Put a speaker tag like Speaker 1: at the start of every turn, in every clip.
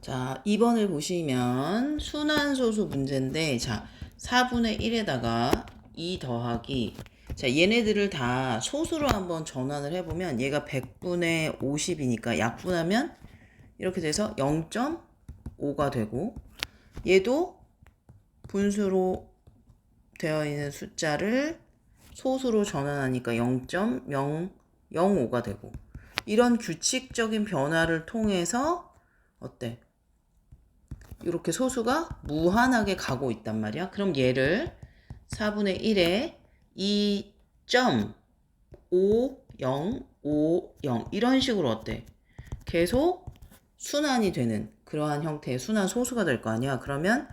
Speaker 1: 자, 2번을 보시면 순환소수 문제인데, 자, 4분의 1에다가 2 더하기, 자, 얘네들을 다 소수로 한번 전환을 해보면 얘가 100분의 50이니까 약분하면 이렇게 돼서 0.5가 되고, 얘도 분수로 되어 있는 숫자를 소수로 전환하니까 0.005가 되고, 이런 규칙적인 변화를 통해서 어때? 이렇게 소수가 무한하게 가고 있단 말이야. 그럼 얘를 4분의 1에 2.5050 이런 식으로 어때? 계속 순환이 되는 그러한 형태의 순환 소수가 될 거 아니야. 그러면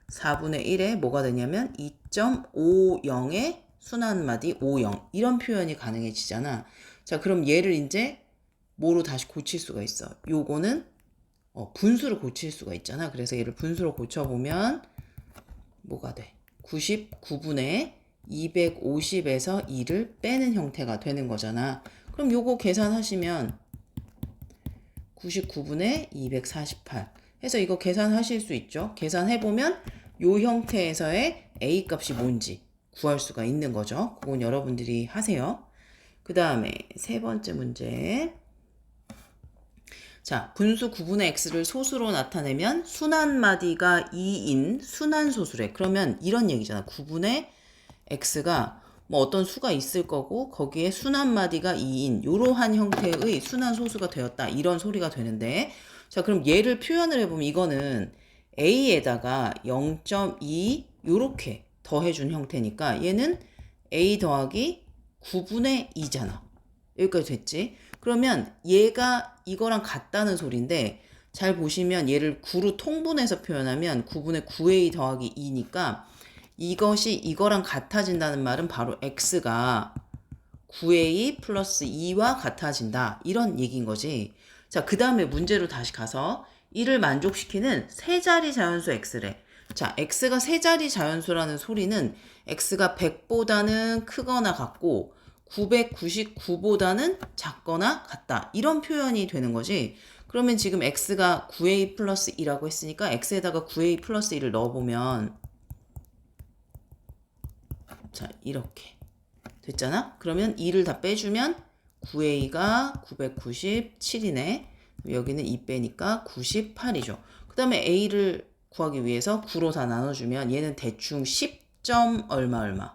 Speaker 1: 4분의 1에 뭐가 되냐면 2.50의 순환마디 50 이런 표현이 가능해지잖아. 자, 그럼 얘를 이제 뭐로 다시 고칠 수가 있어? 요거는 분수로 고칠 수가 있잖아. 그래서 얘를 분수로 고쳐보면 뭐가 돼? 99분의 250에서 2를 빼는 형태가 되는 거잖아. 그럼 요거 계산하시면 99분의 248 해서 이거 계산하실 수 있죠. 계산해보면 요 형태에서의 A 값이 뭔지 구할 수가 있는 거죠. 그건 여러분들이 하세요. 그 다음에 세 번째 문제. 자, 분수 9분의 x를 소수로 나타내면 순환마디가 2인 순환소수래. 그러면 이런 얘기잖아. 9분의 x가 뭐 어떤 수가 있을 거고 거기에 순환마디가 2인 이러한 형태의 순환소수가 되었다. 이런 소리가 되는데, 자, 그럼 얘를 표현을 해보면 이거는 a에다가 0.2 요렇게 더해준 형태니까 얘는 a 더하기 9분의 2잖아. 여기까지 됐지? 그러면 얘가 이거랑 같다는 소린데, 잘 보시면 얘를 9로 통분해서 표현하면 9분의 9a 더하기 2니까 이것이 이거랑 같아진다는 말은 바로 x가 9a 플러스 2와 같아진다. 이런 얘기인 거지. 자, 그 다음에 문제로 다시 가서 이를 만족시키는 세 자리 자연수 x래. 자, x가 세 자리 자연수라는 소리는 x가 100보다는 크거나 같고 999보다는 작거나 같다. 이런 표현이 되는 거지. 그러면 지금 x가 9a 플러스 2라고 했으니까 x에다가 9a 플러스 2를 넣어보면 자, 이렇게 됐잖아? 그러면 2를 다 빼주면 9a가 997이네. 여기는 2 빼니까 98이죠. 그 다음에 a를 구하기 위해서 9로 다 나눠주면 얘는 대충 10점 얼마.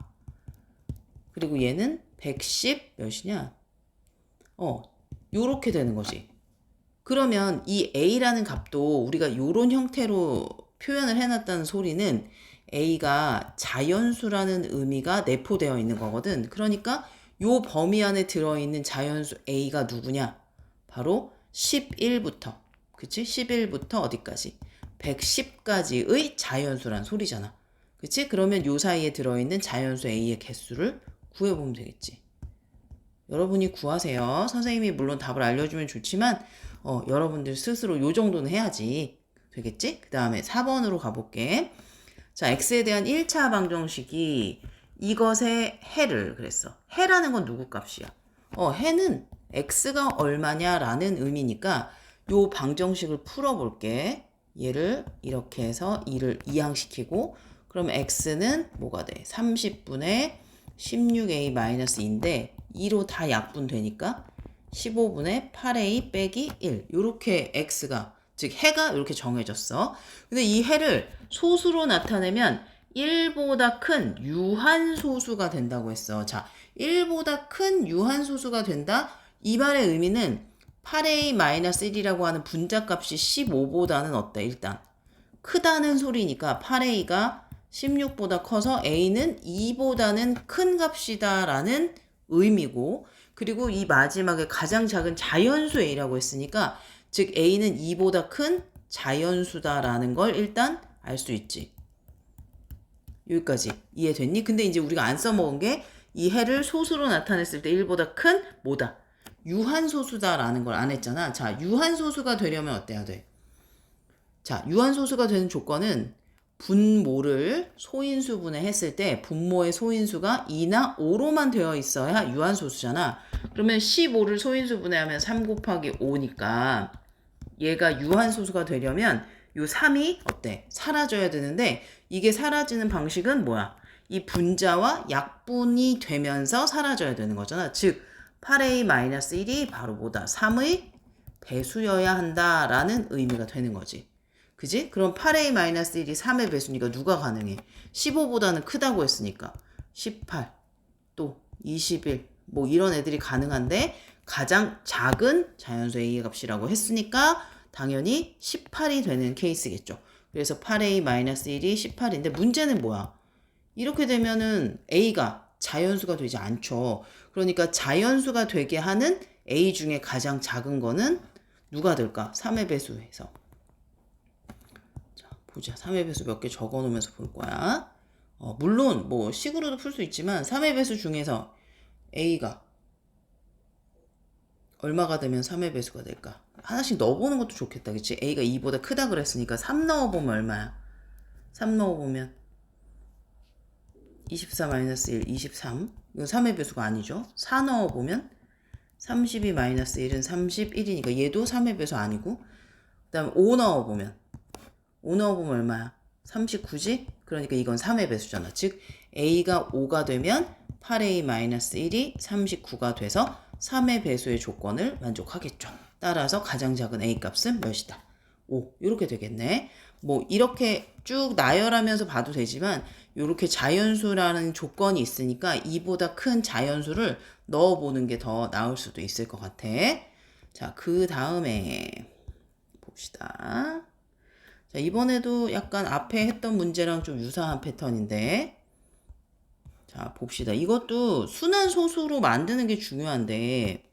Speaker 1: 그리고 얘는 110 몇이냐? 요렇게 되는 거지. 그러면 이 a라는 값도 우리가 요런 형태로 표현을 해놨다는 소리는 a가 자연수라는 의미가 내포되어 있는 거거든. 그러니까 요 범위 안에 들어있는 자연수 a가 누구냐? 바로 11부터, 그치? 11부터 어디까지? 110까지의 자연수란 소리잖아. 그치? 그러면 요 사이에 들어있는 자연수 a의 개수를 구해보면 되겠지. 여러분이 구하세요. 선생님이 물론 답을 알려주면 좋지만 여러분들 스스로 요 정도는 해야지 되겠지? 그 다음에 4번으로 가볼게. 자, x에 대한 1차 방정식이 이것의 해를 그랬어. 해라는 건 누구 값이야? 해는 x가 얼마냐라는 의미니까 요 방정식을 풀어볼게. 얘를 이렇게 해서 2를 이항시키고 그럼 x는 뭐가 돼? 30분의 16a-2인데 2로 다 약분되니까 15분의 8a 빼기 1 요렇게 x가 즉 해가 이렇게 정해졌어. 근데 이 해를 소수로 나타내면 1보다 큰 유한소수가 된다고 했어. 자, 1보다 큰 유한소수가 된다? 이 말의 의미는 8a-1이라고 하는 분자값이 15보다는 어때? 일단 크다는 소리니까 8a가 16보다 커서 a는 2보다는 큰 값이다 라는 의미고, 그리고 이 마지막에 가장 작은 자연수 a라고 했으니까 즉 a는 2보다 큰 자연수다 라는 걸 일단 알 수 있지. 여기까지 이해됐니? 근데 이제 우리가 안 써먹은 게 이 해를 소수로 나타냈을 때 1보다 큰 뭐다? 유한소수다 라는 걸 안 했잖아. 자, 유한소수가 되려면 어때야 돼? 자, 유한소수가 되는 조건은 분모를 소인수분해 했을 때 분모의 소인수가 2나 5로만 되어 있어야 유한소수잖아. 그러면 15를 소인수분해하면 3 곱하기 5니까 얘가 유한소수가 되려면 요 3이 어때? 사라져야 되는데 이게 사라지는 방식은 뭐야? 이 분자와 약분이 되면서 사라져야 되는 거잖아. 즉 8a-1이 바로 뭐다? 3의 배수여야 한다라는 의미가 되는 거지. 그지? 그럼 8a-1이 3의 배수니까 누가 가능해? 15보다는 크다고 했으니까 18, 또 21, 뭐 이런 애들이 가능한데 가장 작은 자연수 A의 값이라고 했으니까 당연히 18이 되는 케이스겠죠. 그래서 8a-1이 18인데 문제는 뭐야? 이렇게 되면은 A가 자연수가 되지 않죠. 그러니까 자연수가 되게 하는 A 중에 가장 작은 거는 누가 될까? 3의 배수에서. 자, 보자. 3의 배수 몇 개 적어 놓으면서 볼 거야. 물론 뭐 식으로도 풀 수 있지만 3의 배수 중에서 A가 얼마가 되면 3의 배수가 될까? 하나씩 넣어보는 것도 좋겠다. 그치? A가 2보다 크다 그랬으니까 3 넣어보면 얼마야? 3 넣어보면 24-1, 23. 이건 3의 배수가 아니죠. 4 넣어보면 32-1은 31이니까 얘도 3의 배수 아니고, 그 다음에 5 넣어보면 5 넣어보면 얼마야? 39지? 그러니까 이건 3의 배수잖아. 즉 A가 5가 되면 8a-1이 39가 돼서 3의 배수의 조건을 만족하겠죠. 따라서 가장 작은 A 값은 몇이다? 5. 이렇게 되겠네. 뭐 이렇게 쭉 나열하면서 봐도 되지만 이렇게 자연수라는 조건이 있으니까 이보다 큰 자연수를 넣어보는 게 더 나을 수도 있을 것 같아. 자, 그 다음에 봅시다. 자, 이번에도 약간 앞에 했던 문제랑 좀 유사한 패턴인데, 자, 봅시다. 이것도 순환소수로 만드는 게 중요한데,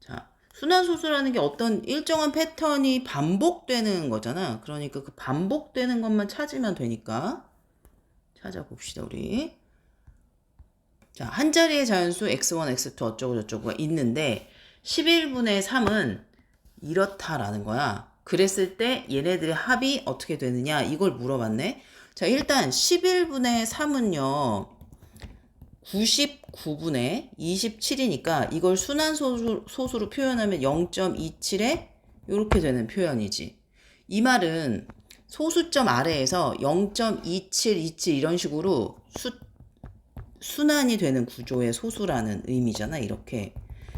Speaker 1: 자, 순환소수라는 게 어떤 일정한 패턴이 반복되는 거잖아. 그러니까 그 반복되는 것만 찾으면 되니까 찾아봅시다, 우리. 자, 한 자리의 자연수 x1, x2 어쩌고 저쩌고가 있는데 11분의 3은 이렇다라는 거야. 그랬을 때 얘네들의 합이 어떻게 되느냐 이걸 물어봤네. 자, 일단 11분의 3은요 99분의 27이니까 이걸 순환소수로 표현하면 0.27에 이렇게 되는 표현이지. 이 말은 소수점 아래에서 0.2727 이런 식으로 순환이 되는 구조의 소수라는 의미잖아. 이렇게.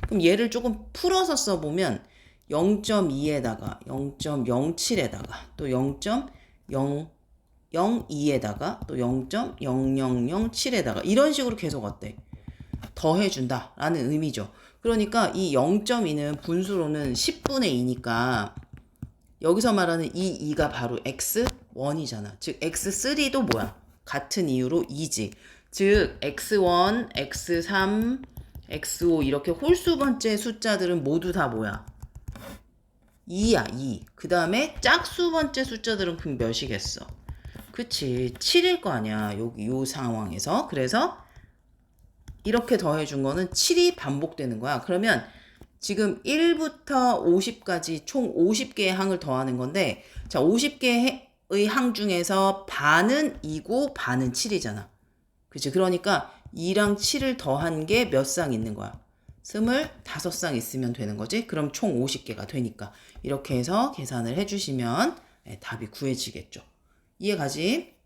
Speaker 1: 그럼 얘를 조금 풀어서 써보면 0.2에다가 0.07에다가 또 0.002에다가 또 0.0007에다가 이런 식으로 계속 어때? 더해준다 라는 의미죠. 그러니까 이 0.2는 분수로는 10분의 2니까 여기서 말하는 이 2가 바로 x1이잖아. 즉 x3도 뭐야? 같은 이유로 2지. 즉 x1, x3, x5 이렇게 홀수 번째 숫자들은 모두 다 뭐야? 2야, 2. 그 다음에 짝수 번째 숫자들은 그럼 몇이겠어? 그치, 7일 거 아니야. 여기 요 상황에서. 그래서 이렇게 더해준 거는 7이 반복되는 거야. 그러면 지금 1부터 50까지 총 50개의 항을 더하는 건데, 자, 50개의 항 중에서 반은 2고 반은 7이잖아. 그치? 그러니까 2랑 7을 더한 게 몇 쌍 있는 거야? 25쌍 있으면 되는 거지? 그럼 총 50개가 되니까. 이렇게 해서 계산을 해주시면 답이 구해지겠죠. 이해가지?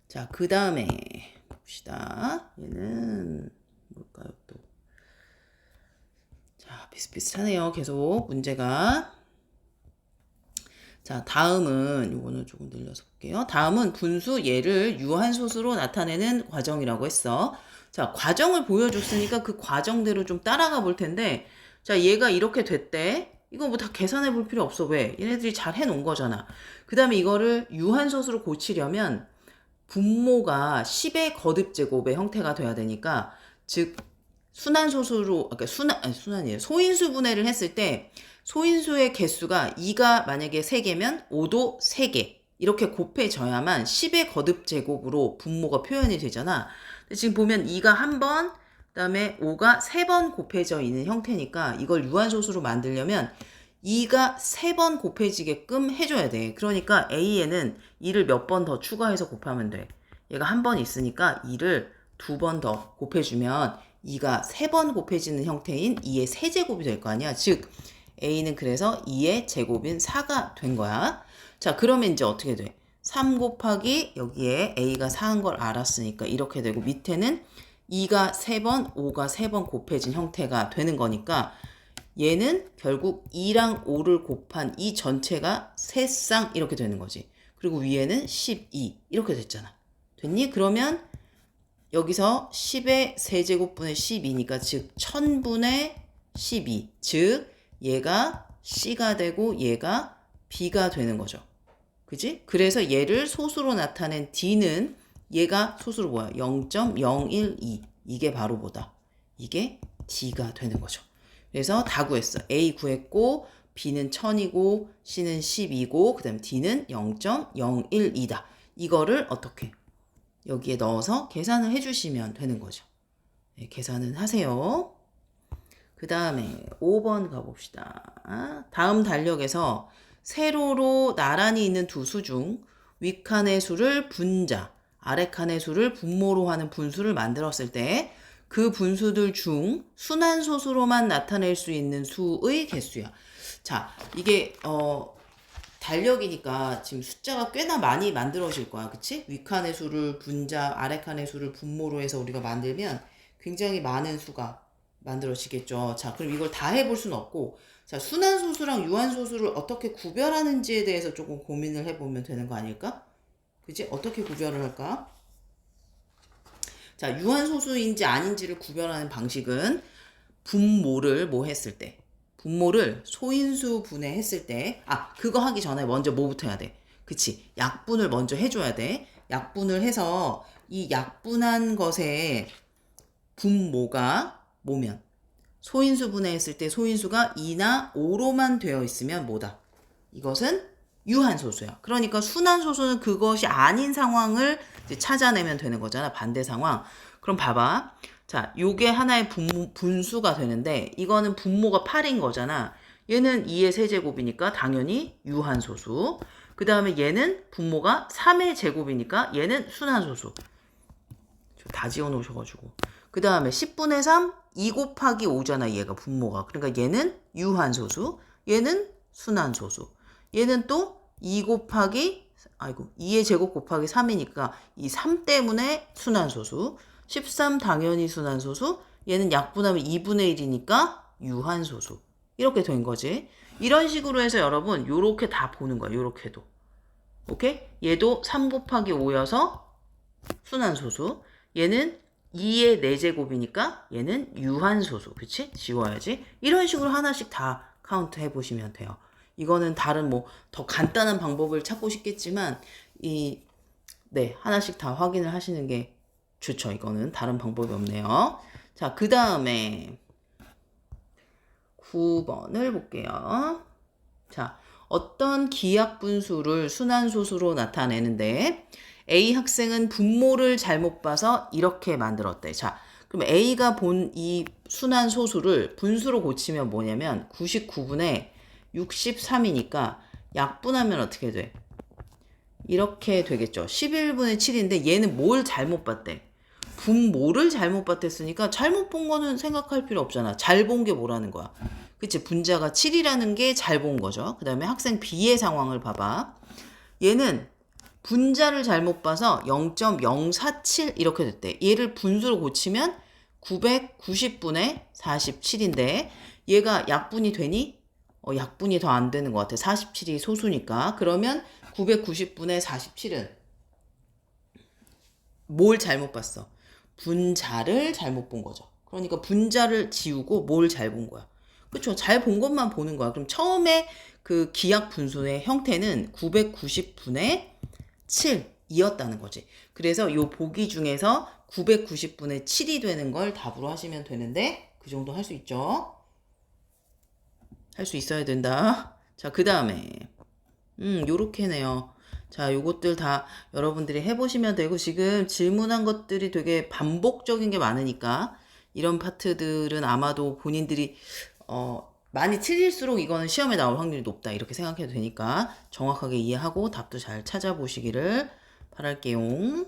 Speaker 1: 자, 그 다음에 봅시다. 얘는 뭘까요, 또? 자, 비슷비슷하네요. 계속 문제가. 자, 다음은 이거는 조금 늘려서 볼게요. 다음은 분수 얘를 유한소수로 나타내는 과정이라고 했어. 자, 과정을 보여줬으니까 그 과정대로 좀 따라가 볼 텐데, 자, 얘가 이렇게 됐대. 이거 뭐 다 계산해 볼 필요 없어. 왜? 얘네들이 잘 해놓은 거잖아. 그 다음에 이거를 유한소수로 고치려면 분모가 10의 거듭제곱의 형태가 돼야 되니까, 즉 순환소수로, 그러니까 순환이에요. 소인수 분해를 했을 때 소인수의 개수가 2가 만약에 3개면 5도 3개 이렇게 곱해져야만 10의 거듭제곱으로 분모가 표현이 되잖아. 근데 지금 보면 2가 한 번, 그 다음에 5가 3번 곱해져 있는 형태니까 이걸 유한소수로 만들려면 2가 3번 곱해지게끔 해줘야 돼. 그러니까 A에는 2를 몇 번 더 추가해서 곱하면 돼. 얘가 한 번 있으니까 2를 2번 더 곱해주면 2가 3번 곱해지는 형태인 2의 세제곱이 될 거 아니야. 즉 a는 그래서 2의 제곱인 4가 된 거야. 자, 그러면 이제 어떻게 돼? 3 곱하기 여기에 a가 4인 걸 알았으니까 이렇게 되고 밑에는 2가 3번, 5가 3번 곱해진 형태가 되는 거니까 얘는 결국 2랑 5를 곱한 이 전체가 3쌍 이렇게 되는 거지. 그리고 위에는 12 이렇게 됐잖아. 됐니? 그러면 여기서 10의 세제곱분의 12니까 즉 1000분의 12. 즉 얘가 C가 되고 얘가 B가 되는 거죠. 그지? 그래서 얘를 소수로 나타낸 D는 얘가 소수로 뭐야? 0.012. 이게 바로 뭐다? 이게 D가 되는 거죠. 그래서 다 구했어. A 구했고 B는 1000이고 C는 12고 그 다음 D는 0.012다. 이거를 어떻게? 여기에 넣어서 계산을 해주시면 되는 거죠. 네, 계산은 하세요. 그 다음에 5번 가봅시다. 다음 달력에서 세로로 나란히 있는 두 수 중 윗칸의 수를 분자, 아래칸의 수를 분모로 하는 분수를 만들었을 때 그 분수들 중 순환소수로만 나타낼 수 있는 수의 개수야. 자, 이게 달력이니까 지금 숫자가 꽤나 많이 만들어질 거야. 그치? 윗칸의 수를 분자, 아래칸의 수를 분모로 해서 우리가 만들면 굉장히 많은 수가 만들어지겠죠. 자, 그럼 이걸 다 해볼 수는 없고, 자, 순환소수랑 유한소수를 어떻게 구별하는지에 대해서 조금 고민을 해보면 되는 거 아닐까? 그치? 어떻게 구별을 할까? 자, 유한소수인지 아닌지를 구별하는 방식은 분모를 뭐 했을 때, 분모를 소인수 분해했을 때, 그거 하기 전에 먼저 뭐부터 해야 돼? 그치? 약분을 먼저 해줘야 돼. 약분을 해서 이 약분한 것의 분모가 뭐면 소인수 분해했을 때 소인수가 2나 5로만 되어 있으면 뭐다? 이것은 유한소수야. 그러니까 순환소수는 그것이 아닌 상황을 이제 찾아내면 되는 거잖아. 반대 상황. 그럼 봐봐. 자, 요게 하나의 분수가 되는데 이거는 분모가 8인 거잖아. 얘는 2의 세제곱이니까 당연히 유한소수. 그 다음에 얘는 분모가 3의 제곱이니까 얘는 순환소수. 다 지워놓으셔가지고. 그 다음에 10분의 3, 2 곱하기 5잖아, 얘가 분모가. 그러니까 얘는 유한소수, 얘는 순환소수. 얘는 또 2 곱하기, 2의 제곱 곱하기 3이니까 이 3 때문에 순환소수. 13 당연히 순환소수, 얘는 약분하면 2분의 1이니까 유한소수. 이렇게 된 거지. 이런 식으로 해서 여러분, 요렇게 다 보는 거야, 요렇게도. 오케이? 얘도 3 곱하기 5여서 순환소수. 얘는 2의 4제곱이니까 얘는 유한소수. 그치? 지워야지. 이런 식으로 하나씩 다 카운트 해보시면 돼요. 이거는 다른 더 간단한 방법을 찾고 싶겠지만 하나씩 다 확인을 하시는 게 좋죠. 이거는 다른 방법이 없네요. 자, 그 다음에 9번을 볼게요. 자, 어떤 기하분수를 순환소수로 나타내는데 A 학생은 분모를 잘못 봐서 이렇게 만들었대. 자, 그럼 A가 본 이 순환소수를 분수로 고치면 뭐냐면 99분의 63이니까 약분하면 어떻게 돼? 이렇게 되겠죠. 11분의 7인데 얘는 뭘 잘못 봤대? 분모를 잘못 봤댔으니까 잘못 본 거는 생각할 필요 없잖아. 잘 본 게 뭐라는 거야? 그치? 분자가 7이라는 게 잘 본 거죠. 그 다음에 학생 B의 상황을 봐봐. 얘는 분자를 잘못 봐서 0.047 이렇게 됐대. 얘를 분수로 고치면 990분의 47인데 얘가 약분이 되니? 약분이 더 안 되는 것 같아. 47이 소수니까. 그러면 990분의 47은 뭘 잘못 봤어? 분자를 잘못 본 거죠. 그러니까 분자를 지우고 뭘 잘 본 거야. 그쵸? 잘 본 것만 보는 거야. 그럼 처음에 그 기하 분수의 형태는 990분의 7이었다는 거지. 그래서 요 보기 중에서 990분의 7이 되는 걸 답으로 하시면 되는데 그 정도 할 수 있죠. 할 수 있어야 된다. 자, 그 다음에 요렇게네요. 자, 요것들 다 여러분들이 해보시면 되고 지금 질문한 것들이 되게 반복적인 게 많으니까 이런 파트들은 아마도 본인들이 많이 틀릴수록 이거는 시험에 나올 확률이 높다 이렇게 생각해도 되니까 정확하게 이해하고 답도 잘 찾아보시기를 바랄게요.